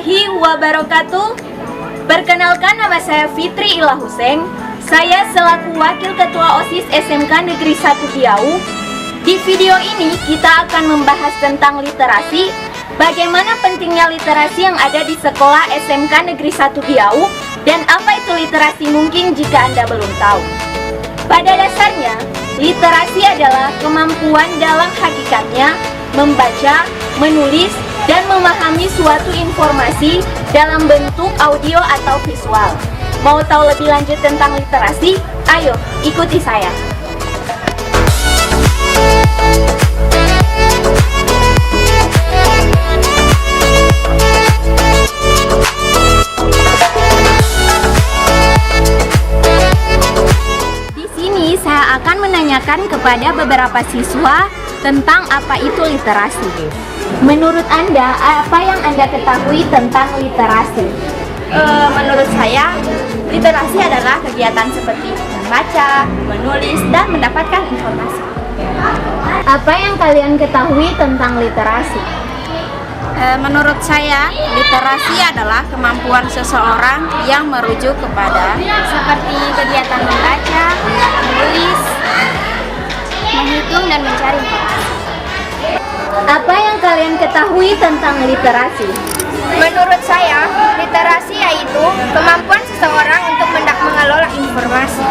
warahmatullahi wabarakatuh. Perkenalkan, nama saya Fitri Ilah Hussein. Saya selaku Wakil Ketua OSIS SMK Negeri 1 Biau. Di video ini kita akan membahas tentang literasi, bagaimana pentingnya literasi yang ada di sekolah SMK Negeri 1 Biau, dan apa itu literasi mungkin jika Anda belum tahu. Pada dasarnya, literasi adalah kemampuan dalam hakikatnya membaca, menulis, dan memahami suatu informasi dalam bentuk audio atau visual. Mau tahu lebih lanjut tentang literasi? Ayo, ikuti saya. Di sini saya akan menanyakan kepada beberapa siswa tentang apa itu literasi. Menurut Anda, apa yang Anda ketahui tentang literasi? Menurut saya, literasi adalah kegiatan seperti membaca, menulis, dan mendapatkan informasi. Apa yang kalian ketahui tentang literasi? Menurut saya, literasi adalah kemampuan seseorang yang merujuk kepada seperti kegiatan membaca, menulis, menghitung, dan mencari informasi. Apa yang kalian ketahui tentang literasi? Menurut saya, literasi yaitu kemampuan seseorang untuk mengelola informasi.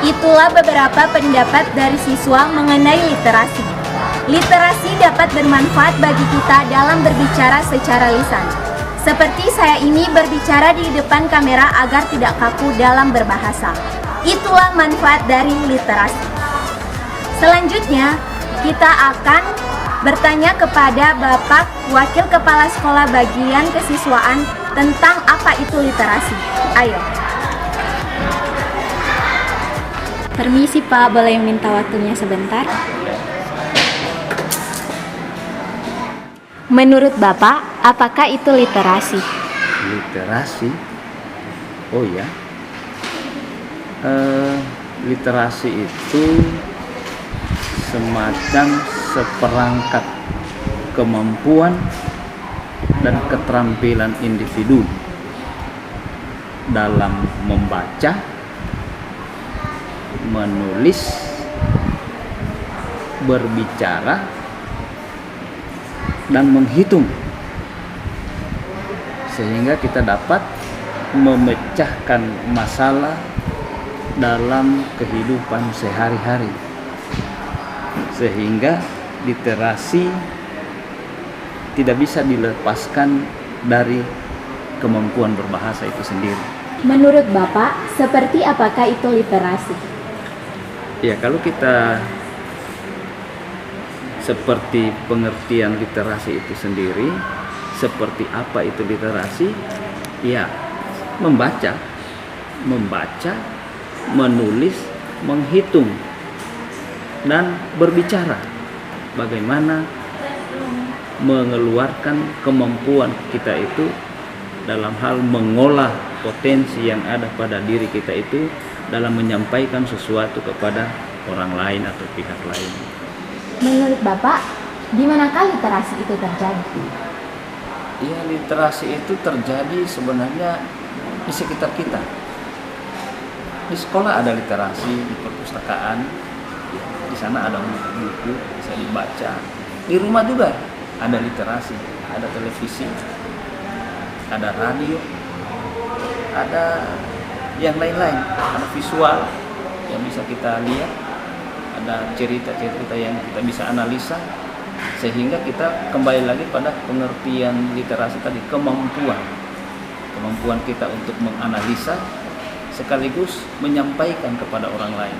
Itulah beberapa pendapat dari siswa mengenai literasi. Literasi dapat bermanfaat bagi kita dalam berbicara secara lisan. Seperti saya ini berbicara di depan kamera agar tidak kaku dalam berbahasa. Itulah manfaat dari literasi. Selanjutnya, kita akan bertanya kepada Bapak Wakil Kepala Sekolah Bagian Kesiswaan tentang apa itu literasi. Ayo. Permisi Pak, boleh minta waktunya sebentar? Menurut Bapak, apakah itu literasi? Literasi? Oh ya, literasi itu semacam seperangkat kemampuan dan keterampilan individu dalam membaca, menulis, berbicara, dan menghitung, sehingga kita dapat memecahkan masalah dalam kehidupan sehari-hari. Sehingga literasi tidak bisa dilepaskan dari kemampuan berbahasa itu sendiri. Menurut Bapak, seperti apakah itu literasi? Ya, kalau kita seperti pengertian literasi itu sendiri, seperti apa itu literasi? Ya, membaca, menulis, menghitung, dan berbicara. Bagaimana mengeluarkan kemampuan kita itu dalam hal mengolah potensi yang ada pada diri kita itu dalam menyampaikan sesuatu kepada orang lain atau pihak lain. Menurut Bapak, di manakah literasi itu terjadi? Ya, literasi itu terjadi sebenarnya di sekitar kita. Di sekolah ada literasi, di perpustakaan, di sana ada buku bisa dibaca. Di rumah juga ada literasi, ada televisi, ada radio, ada yang lain-lain, ada visual yang bisa kita lihat, ada cerita-cerita yang kita bisa analisa, sehingga kita kembali lagi pada pengertian literasi tadi, kemampuan kita untuk menganalisa sekaligus menyampaikan kepada orang lain.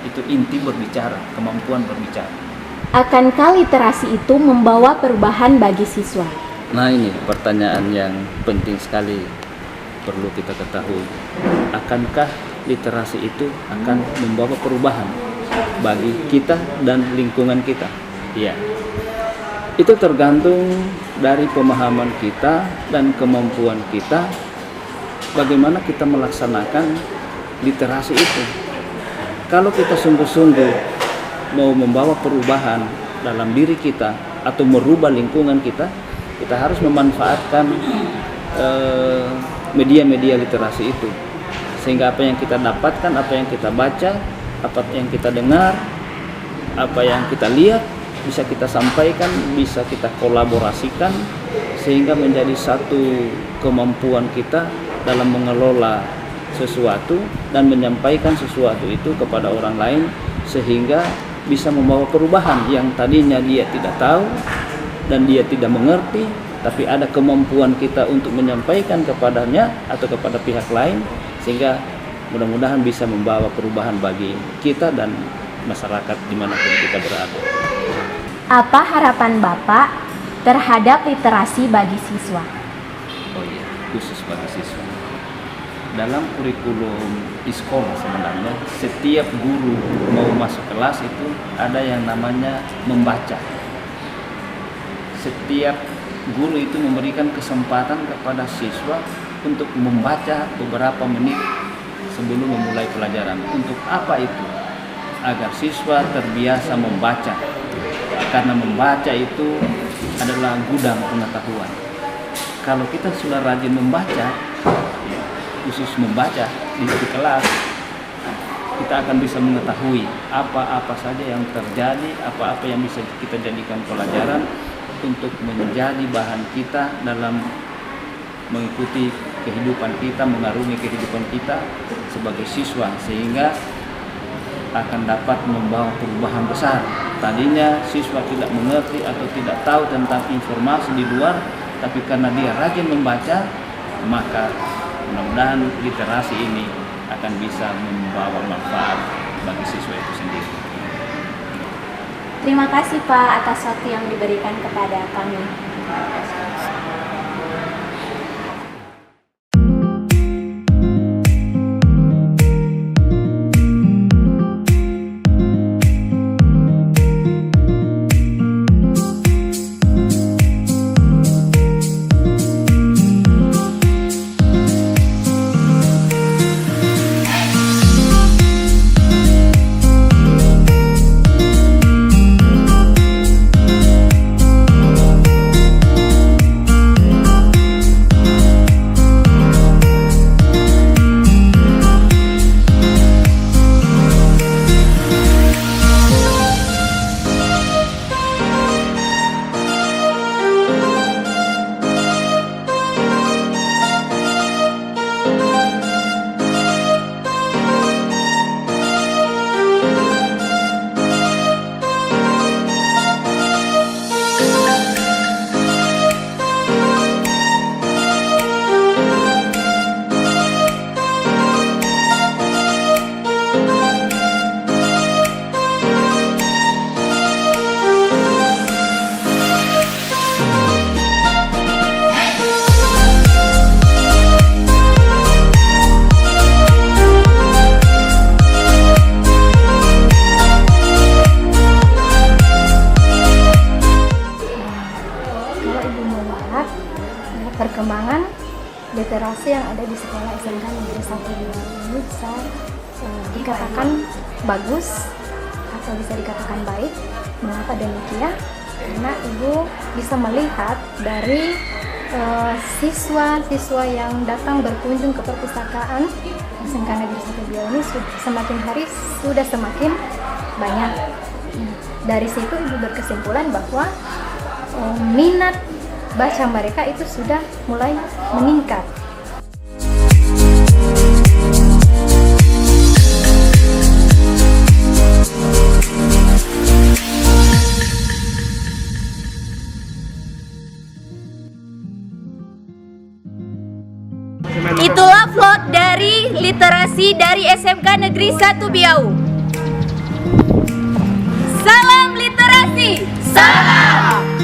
Itu inti berbicara, kemampuan berbicara. Akankah literasi itu membawa perubahan bagi siswa? Nah, ini pertanyaan yang penting sekali perlu kita ketahui. Akankah literasi itu akan membawa perubahan bagi kita dan lingkungan kita? Iya. Itu tergantung dari pemahaman kita dan kemampuan kita, bagaimana kita melaksanakan literasi itu. Kalau kita sungguh-sungguh mau membawa perubahan dalam diri kita atau merubah lingkungan kita, kita harus memanfaatkan media-media literasi itu, sehingga apa yang kita dapatkan, apa yang kita baca, apa yang kita dengar, apa yang kita lihat bisa kita sampaikan, bisa kita kolaborasikan, sehingga menjadi satu kemampuan kita dalam mengelola sesuatu dan menyampaikan sesuatu itu kepada orang lain, sehingga bisa membawa perubahan yang tadinya dia tidak tahu dan dia tidak mengerti, tapi ada kemampuan kita untuk menyampaikan kepadanya atau kepada pihak lain, sehingga mudah-mudahan bisa membawa perubahan bagi kita dan masyarakat dimanapun kita berada. Apa harapan Bapak terhadap literasi bagi siswa? Oh iya, khusus bagi siswa. Dalam kurikulum di sekolah sebenarnya, setiap guru mau masuk kelas itu ada yang namanya membaca. Setiap guru itu memberikan kesempatan kepada siswa untuk membaca beberapa menit sebelum memulai pelajaran. Untuk apa itu? Agar siswa terbiasa membaca. Karena membaca itu adalah gudang pengetahuan. Kalau kita sudah rajin membaca, khusus membaca di kelas, kita akan bisa mengetahui apa-apa saja yang terjadi, apa-apa yang bisa kita jadikan pelajaran untuk menjadi bahan kita dalam mengikuti kehidupan kita, mengarungi kehidupan kita sebagai siswa, sehingga akan dapat membawa perubahan besar. Tadinya siswa tidak mengerti atau tidak tahu tentang informasi di luar, tapi karena dia rajin membaca, maka mudah-mudahan literasi ini akan bisa membawa manfaat bagi siswa itu sendiri. Terima kasih Pak atas waktu yang diberikan kepada kami. Perkembangan literasi yang ada di sekolah SMK Negeri 1 Biau ini bisa dikatakan bagus atau bisa dikatakan baik. Mengapa demikian? Karena Ibu bisa melihat dari siswa-siswa yang datang berkunjung ke perpustakaan SMK Negeri 1 Biau ini semakin hari sudah semakin banyak. Dari situ Ibu berkesimpulan bahwa minat baca mereka itu sudah mulai meningkat. Itulah vlog dari literasi dari SMK Negeri 1 Biau. Salam literasi. Salam.